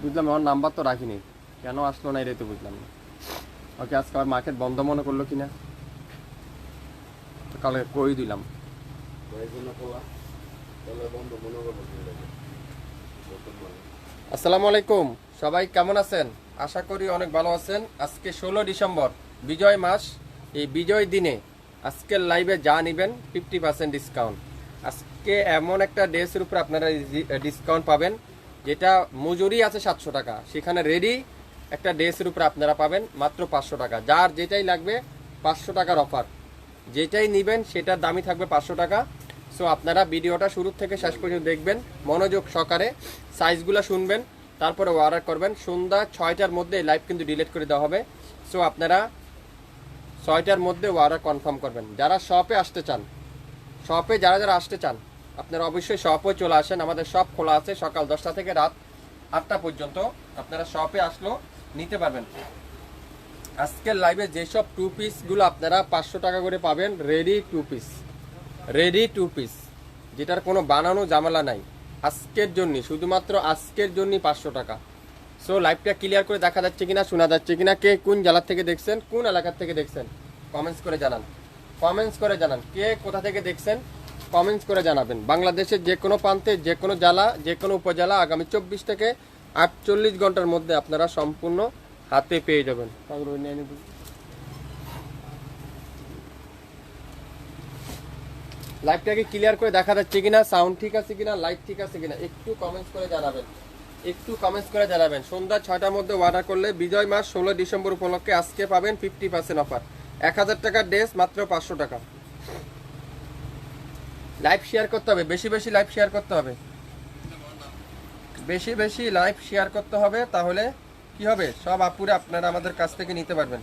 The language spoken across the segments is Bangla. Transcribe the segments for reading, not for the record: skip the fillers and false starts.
বুঝলাম, আমার নাম্বার তো রাখিনি, কেন আসলো না এটাই তো বুঝলাম না। ওকে, আজকে আমার মার্কেট বন্ধ মনে করলো কিনা, কালকে কই দিলাম। আসসালামু আলাইকুম, সবাই কেমন আছেন? আশা করি অনেক ভালো আছেন। আজকে 16 ডিসেম্বর, বিজয় মাস। এই বিজয় দিনে আজকের লাইভে যা নেবেন 50% ডিসকাউন্ট। আজকে এমন একটা ড্রেসের উপর আপনারা ডিসকাউন্ট পাবেন, যেটা মজুরি আছে 700 টাকা, সেখানে রেডি একটা ড্রেসের উপর আপনারা পাবেন মাত্র 500 টাকা। যার যেটাই লাগবে 500 টাকার অফার, যেটাই নেবেন সেটার দামই থাকবে 500 টাকা। সো আপনারা ভিডিওটা শুরু থেকে শেষ পর্যন্ত দেখবেন, মনোযোগ সহকারে সাইজগুলো শুনবেন, তারপরে অর্ডার করবেন। সন্ধ্যা 6টার মধ্যে লাইভ কিন্তু ডিলিট করে দেওয়া হবে। সো আপনারা 6টার মধ্যে অর্ডার কনফার্ম করবেন। যারা শপে আসতে চান, শপে যারা যারা আসতে চান, আপনারা অবশ্যই শপে চলে আসেন। আমাদের শপ খোলা আছে সকাল 10টা থেকে রাত 8টা পর্যন্ত। আপনারা শপে আসলেও নিতে পারবেন। আজকের লাইভে যেসব টু পিসগুলো আপনারা 500 টাকা করে পাবেন, রেডি টু পিস, যেটার কোনো বানানো ঝামেলা নাই। আজকের জন্য, শুধুমাত্র আজকের জন্য 500 টাকা। সো লাইভটা ক্লিয়ার করে দেখা যাচ্ছে কিনা, শোনা যাচ্ছে কিনা, কে কোন জেলার থেকে দেখছেন, কোন এলাকার থেকে দেখছেন, কমেন্টস করে জানান। কে কোথা থেকে দেখছেন কমেন্টস করে জানাবেন। বাংলাদেশের যে কোনো প্রান্তে, যে কোনো জেলা, যে কোনো উপজেলা, আগামী 24 থেকে 48 ঘন্টার মধ্যে আপনারা সম্পূর্ণ হাতে পেয়ে যাবেন। লাইভটাকে ক্লিয়ার করে দেখা যাচ্ছে কিনা, সাউন্ড ঠিক আছে কিনা, লাইভ ঠিক আছে কিনা, একটু কমেন্টস করে জানাবেন। সন্ধ্যা 6টার মধ্যে অর্ডার করলে বিজয় মাস 16 ডিসেম্বর উপলক্ষে আজকে পাবেন 50% অফার। 1000 টাকার ড্রেস মাত্র 500 টাকা। লাইভ শেয়ার করতে হবে, বেশি বেশি লাইভ শেয়ার করতে হবে, তাহলে কি হবে, সব আপুরে আপনারা আমাদের কাছ থেকে নিতে পারবেন।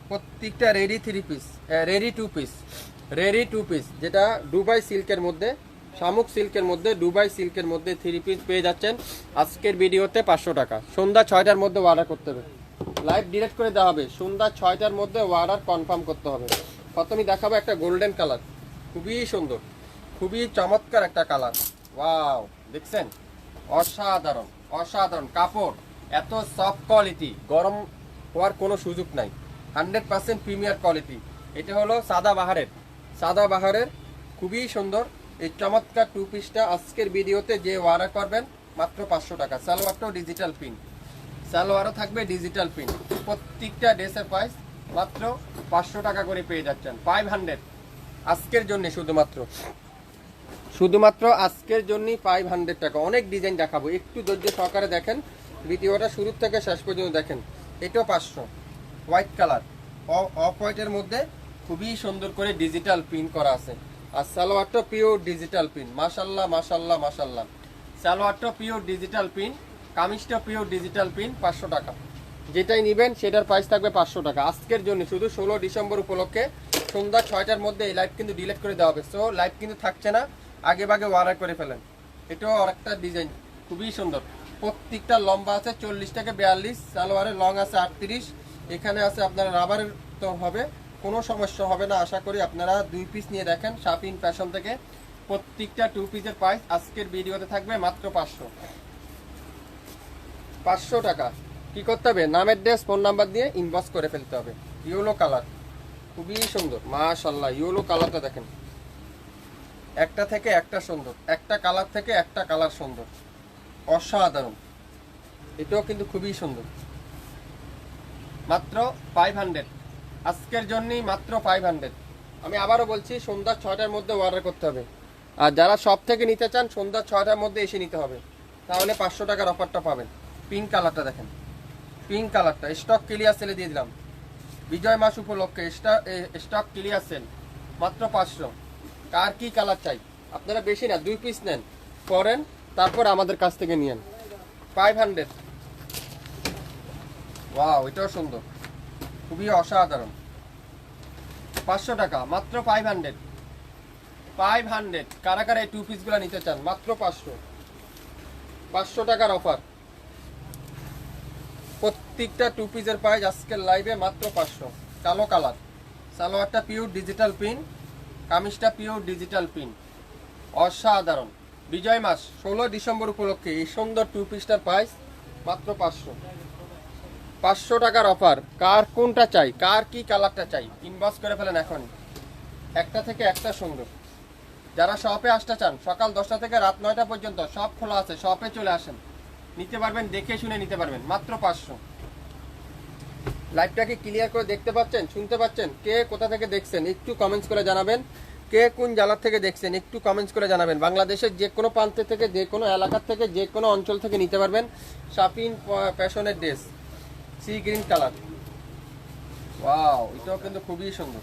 প্রত্যেকটা রেডি টু পিস, যেটা দুবাই সিল্কের মধ্যে, শামুক সিল্কের মধ্যে, দুবাই সিল্কের মধ্যে 3 পিস পেয়ে যাচ্ছেন আজকের ভিডিওতে 500 টাকা। সন্ধ্যা 6টার মধ্যে অর্ডার করতে হবে, লাইভ ডিরেক্ট করে দেওয়া হবে। সন্ধ্যা 6টার মধ্যে অর্ডার কনফার্ম করতে হবে। প্রথমে দেখাবো একটা গোল্ডেন কালার, খুবই সুন্দর, খুবই চমৎকার একটা কালার। ওয়াও, দেখছেন, অসাধারণ কাপড়, এত সফট কোয়ালিটি, গরম হওয়ার কোনো সুযোগ নাই, 100% প্রিমিয়ার কোয়ালিটি। এটা হলো সাদাবাহারের খুবই সুন্দর এই চমৎকার টু পিসটা আজকের ভিডিওতে যে অর্ডার করবেন মাত্র 500 টাকা। সালোয়ারটাও ডিজিটাল প্রিন্ট, সালোয়ারও থাকবে ডিজিটাল প্রিন্ট। প্রত্যেকটা ড্রেসের প্রাইস মাত্র 500 টাকা করে পেয়ে যাচ্ছেন। 500 আজকের জন্য, শুধুমাত্র আজকের জন্য 500 টাকা। অনেক ডিজাইন দেখাবো, একটু ধৈর্য সহকারে দেখেন, ভিডিওটা শুরু থেকে শেষ পর্যন্ত দেখেন। এটাও 500, হোয়াইট কালার, অফ হোয়াইটের মধ্যে খুবই সুন্দর করে ডিজিটাল প্রিন্ট করা আছে। আর সালোয়ারটা পিওর ডিজিটাল প্রিন্ট। মাশাল্লাহ। সালোয়ারটা পিওর ডিজিটাল প্রিন্ট, কামিজটা পিওর ডিজিটাল প্রিন্ট। 500 টাকা, যেটাই নেবেন সেটার প্রাইস থাকবে 500 টাকা আজকের জন্য, শুধু 16 ডিসেম্বর উপলক্ষে। সন্ধ্যা 6টার মধ্যে এই লাইভ কিন্তু ডিলিট করে দেওয়া হবে। সো লাইভ কিন্তু থাকছে না, আগে ভাগে অর্ডার করে ফেলেন। এটাও আরেকটা ডিজাইন, খুবই সুন্দর। প্রত্যেকটা লম্বা আছে 40 থেকে 42, সালোয়ারের লং আছে 38। এখানে আছে আপনারা রাবারের তো হবে, কোনো সমস্যা হবে না আশা করি। আপনারা 2 পিস নিয়ে দেখেন শাপিং ফ্যাশন থেকে। প্রত্যেকটা 2 পিসের প্রাইস আজকের ভিডিওতে থাকবে মাত্র 500 টাকা। কি করতে হবে, নামের ড্রেস ফোন নাম্বার দিয়ে ইনবক্স করে ফেলতে হবে। ইয়েলো কালার, খুবই সুন্দর, মাশাআল্লাহ। ইয়েলো কালারটা দেখেন, একটা থেকে একটা সুন্দর, একটা কালার থেকে একটা কালার সুন্দর, অসাধারণ। এটাও কিন্তু খুবই সুন্দর। মাত্র 500 আজকের জন্যই, মাত্র 500। আমি আবারও বলছি, সন্ধ্যা 6টার মধ্যে অর্ডার করতে হবে। আর যারা শপ থেকে নিতে চান, সন্ধ্যা 6টার মধ্যে এসে নিতে হবে, তাহলে 500 টাকার অফারটা পাবেন। পিঙ্ক কালারটা দেখেন, পিঙ্ক কালারটা স্টক ক্লিয়ার সেলে দিয়ে দিলাম বিজয় মাস উপলক্ষে। স্টক ক্লিয়ার সেল, মাত্র 500। কার কি কালার চাই, আপনারা বেশি না 2 পিস নেন, পরেন, তারপর আমাদের কাছ থেকে নিয়েন। 500। ওয়াও, এটাও সুন্দর, খুবই অসাধারণ। 500 টাকা, মাত্র 500। কারা কারা এই 2 পিসগুলো নিতে চান, মাত্র 500 টাকার অফার। প্রত্যেকটা 2 পিসের প্রাইস আজকের লাইভে মাত্র 500। কালো কালার, সালোয়ারটা পিওর ডিজিটাল প্রিন্ট, কামিজটা পিওর ডিজিটাল প্রিন্ট, অসাধারণ। বিজয় মাস 16 ডিসেম্বর উপলক্ষে এই সুন্দর টু পিসটার প্রাইস মাত্র 500 টাকার অফার। কার কোনটা চাই, কার কি কালারটা চাই, ইনবক্স করে ফেলেন এখন। একটা থেকে একটা সুন্দর। যারা শপে আসতে চান সকাল 10টা থেকে রাত 9টা পর্যন্ত সব খোলা আছে, শপে চলে আসেন, নিতে পারবেন, দেখে শুনে নিতে পারবেন মাত্র 500। লাইভটাকে ক্লিয়ার করে দেখতে পাচ্ছেন, শুনতে পাচ্ছেন? কে কোথা থেকে দেখছেন একটু কমেন্টস করে জানাবেন। কে কোন জেলা থেকে দেখছেন একটু কমেন্টস করে জানাবেন। বাংলাদেশের যে কোনো প্রান্ত থেকে, যে কোনো এলাকার থেকে, যে কোনো অঞ্চল থেকে নিতে পারবেন। শাপিন ফ্যাশনের dress, sea green colour. Wow, এটাও কিন্তু খুবই সুন্দর,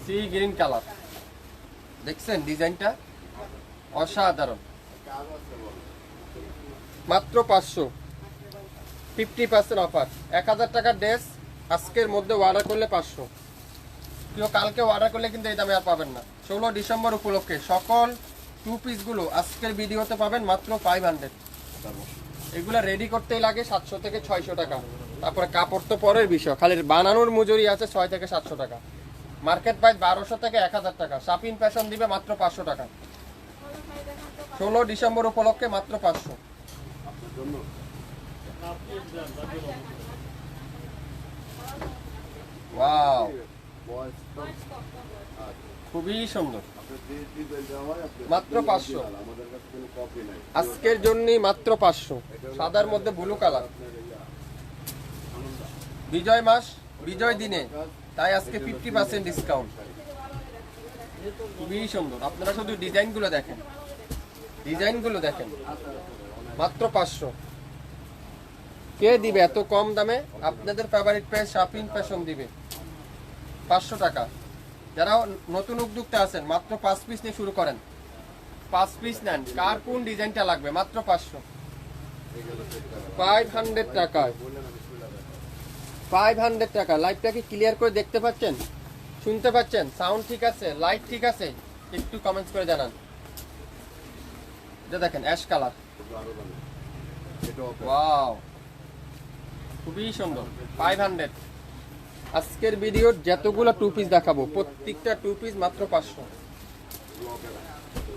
সি গ্রিন কালার। দেখছেন ডিজাইনটা, অসাধারণ। মাত্র 500, 50% অফার। 1000 টাকার ড্রেস আজকের মধ্যে অর্ডার করলে 500। কেউ কালকে অর্ডার করলে কিন্তু এই দামে আর পাবেন না। 16 ডিসেম্বর উপলক্ষে সকল টু পিসগুলো আজকের ভিডিওতে পাবেন মাত্র 500। এগুলো রেডি করতেই লাগে 700 থেকে 600 টাকা। তারপরে কাপড় তো পরের বিষয়, খালি বানানোর মজুরি আছে 6 থেকে 700 টাকা। মার্কেট প্রাইস 1200 থেকে 1000 টাকা। শাপিন ফ্যাশন দিবে মাত্র 500 টাকা। 16 ডিসেম্বর উপলক্ষে মাত্র 500। ওয়াও, খুবই সুন্দর, মাত্র 500। আজকের জন্য মাত্র 500। সাদার মধ্যে ব্লু কালার। বিজয় মাস, বিজয় দিনে, তাই আজকে 50% ডিসকাউন্ট। খুবই সুন্দর। আপনারা শুধু ডিজাইনগুলো দেখেন, ডিজাইনগুলো দেখেন, মাত্র 500। কে দিবে এত কম দামে? আপনাদের ফেভারিট পেজ শাপিন ফ্যাশন দিবে 500 টাকা। যারা নতুন উদ্যোক্তা আছেন মাত্র 5 পিস নিয়ে শুরু করেন, 5 পিস নেন। কার কোন ডিজাইনটা লাগবে? মাত্র 500। 500 টাকায়, 500 টাকা। লাইভটাকে ক্লিয়ার করে দেখতে পাচ্ছেন, শুনতে পাচ্ছেন? সাউন্ড ঠিক আছে, লাইট ঠিক আছে? একটু কমেন্টস করে জানান। এটা দেখেন অ্যাশ কালার। ওয়াও, খুবই সুন্দর। 500। আজকের ভিডিওর যতগুলো টু পিস দেখাবো প্রত্যেকটা টু পিস মাত্র 500।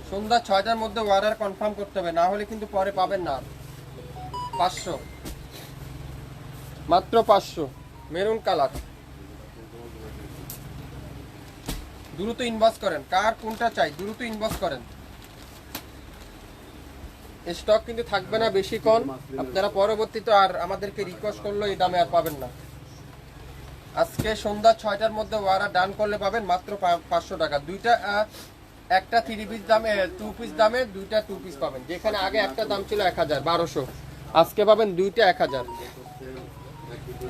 সন্ধ্যা 6টার মধ্যে অর্ডার কনফার্ম করতে হবে, না হলে কিন্তু পরে পাবেন না। 500, মাত্র 500। Maroon colour. দ্রুত ইনবক্স করেন, কার কোনটা চাই দ্রুত ইনবক্স করেন। স্টক কিন্তু থাকবে না বেশিক্ষণ। আপনারা পরবর্তীতে আর আমাদেরকে রিকোয়েস্ট করলে এই দামে আর পাবেন না। আজকে সন্ধ্যা 6টার মধ্যে অর্ডার ডান করলে পাবেন মাত্র 500 টাকা। দুইটা, একটা 3 পিস দামে, 2 পিস দামে দুইটা 2 পিস পাবেন। যেখানে আগে একটা দাম ছিল 1000, 1200, আজকে পাবেন দুইটা 1000।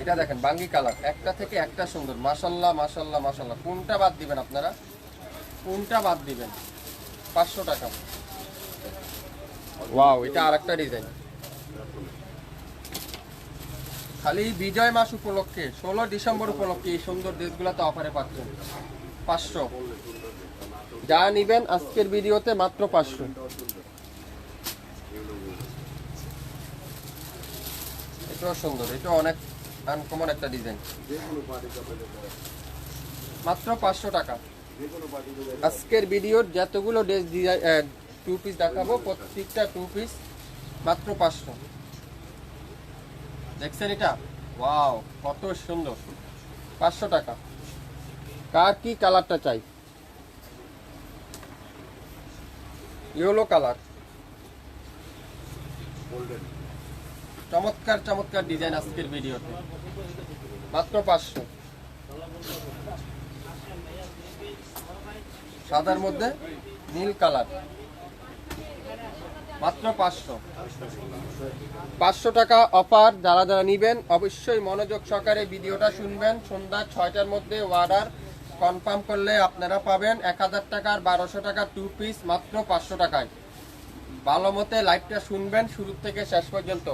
এটা দেখেন বাঙ্গি কালার, একটা থেকে একটা সুন্দর। মাশাল্লাহ মাশাল্লাহ মাশাল্লাহ। কোনটা বাদ দিবেন আপনারা? কোনটা বাদ দিবেন? 500 টাকা। ওয়াও, এটা আরেকটা ডিজাইন। খালি বিজয় মাস উপলক্ষে 16 ডিসেম্বর উপলক্ষে এই সুন্দর ড্রেসগুলোতে অফারে পাচ্ছেন 500। যা নিবেন আজকের ভিডিওতে মাত্র 500। এটাও সুন্দর, এটা অনেক আনকমন একটা ডিজাইন, মাত্র 500 টাকা। আজকের ভিডিওর যতগুলো ড্রেস টু পিস দেখাবো প্রত্যেকটা টু পিস মাত্র 500। দেখছেন এটা? ওয়াও, কত সুন্দর। 500 টাকা। কার কি কালারটা চাই? Yellow colour. চমৎকার চমৎকার ডিজাইন আজকের ভিডিওতে মাত্র 500। সাদার মধ্যে নীল কালার, মাত্র 500। 500 টাকা অফার। যারা যারা নিবেন অবশ্যই মনোযোগ সহকারে ভিডিওটা শুনবেন। সন্ধ্যা 6টার মধ্যে অর্ডার কনফার্ম করলে আপনারা পাবেন 1000 টাকার 1200 টাকার টু পিস মাত্র 500 টাকায়। ভালো মতে লাইভটা শুনবেন শুরু থেকে শেষ পর্যন্ত।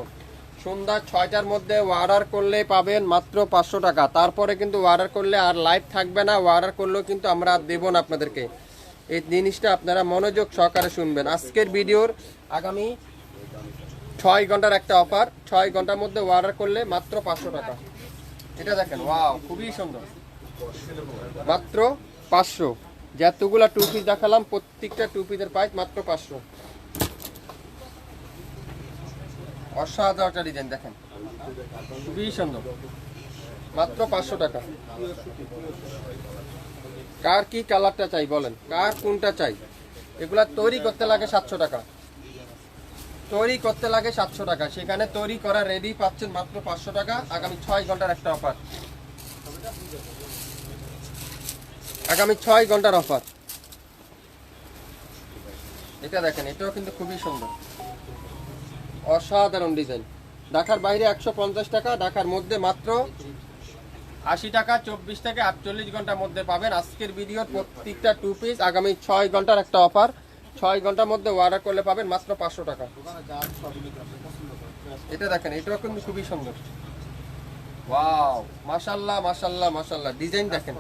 সন্ধ্যা 6টার মধ্যে অর্ডার করলে পাবেন মাত্র 500 টাকা। তারপরে কিন্তু অর্ডার করলে আর লাইভ থাকবে না, অর্ডার করলেও কিন্তু আমরা আর দেবো না আপনাদেরকে। এই জিনিসটা আপনারা মনোযোগ সহকারে শুনবেন। আজকের ভিডিওর আগামী 6 ঘন্টার একটা অফার। 6 ঘন্টার মধ্যে অর্ডার করলে মাত্র 500 টাকা। এটা দেখেন, ওয়াও, খুবই সুন্দর, মাত্র 500। যতগুলা টু পিস দেখালাম প্রত্যেকটা টু পিসের প্রাইস মাত্র 500। অসাধারণ একটা ডিজাইন দেখেন, খুবই সুন্দর, মাত্র 500 টাকা। কার কি কালারটা চাই বলেন, কার কোনটা চাই? এগুলা তৈরি করতে লাগে 700 টাকা, তৈরি করতে লাগে 700 টাকা, সেখানে তৈরি করা রেডি পাচ্ছেন মাত্র 500 টাকা। আগামী 6 ঘন্টার একটা অফার, আগামী 6 ঘন্টার অফার। এটা দেখেন, এটাও কিন্তু খুবই সুন্দর, অসাধারণ ডিজাইন। ঢাকার বাইরে 150 টাকা, ঢাকার মধ্যে মাত্র 80 টাকা। 24 থেকে 48 ঘন্টার মধ্যে পাবেন আজকের ভিডিওর প্রত্যেকটা টু পিস। আগামী 6 ঘন্টার একটা অফার, 6 ঘন্টার মধ্যে অর্ডার করলে পাবেন মাত্র 500 টাকা। এটা দেখেন, এটাও কিন্তু খুবই সুন্দর। ওয়াও, মাশাআল্লাহ মাশাআল্লাহ মাশাআল্লাহ, ডিজাইন দেখেন,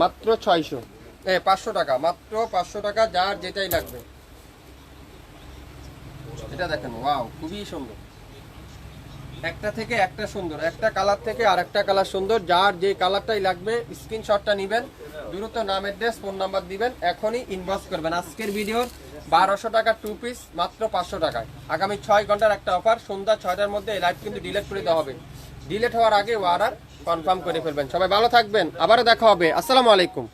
মাত্র 500 টাকা, মাত্র 500 টাকা, যার যেটাই লাগবে। এটা দেখেন, ওয়াও, খুবই সুন্দর, একটা থেকে একটা সুন্দর, একটা কালার থেকে আর একটা কালার সুন্দর। যার যে কালারটাই লাগবে স্ক্রিনশটটা নেবেন, দ্রুত নাম, অ্যাড্রেস, ফোন নাম্বার দিবেন, এখনই ইনবক্স করবেন। আজকের ভিডিওর 1200 টাকা টু পিস মাত্র 500 টাকায়। আগামী 6 ঘন্টার একটা অফার, সন্ধ্যা 6টার মধ্যে এই লাইভ কিন্তু ডিলিট করে দেওয়া হবে। ডিলিট হওয়ার আগে অর্ডার কনফার্ম করে ফেলবেন। সবাই ভালো থাকবেন, আবারও দেখা হবে। আসসালামু আলাইকুম।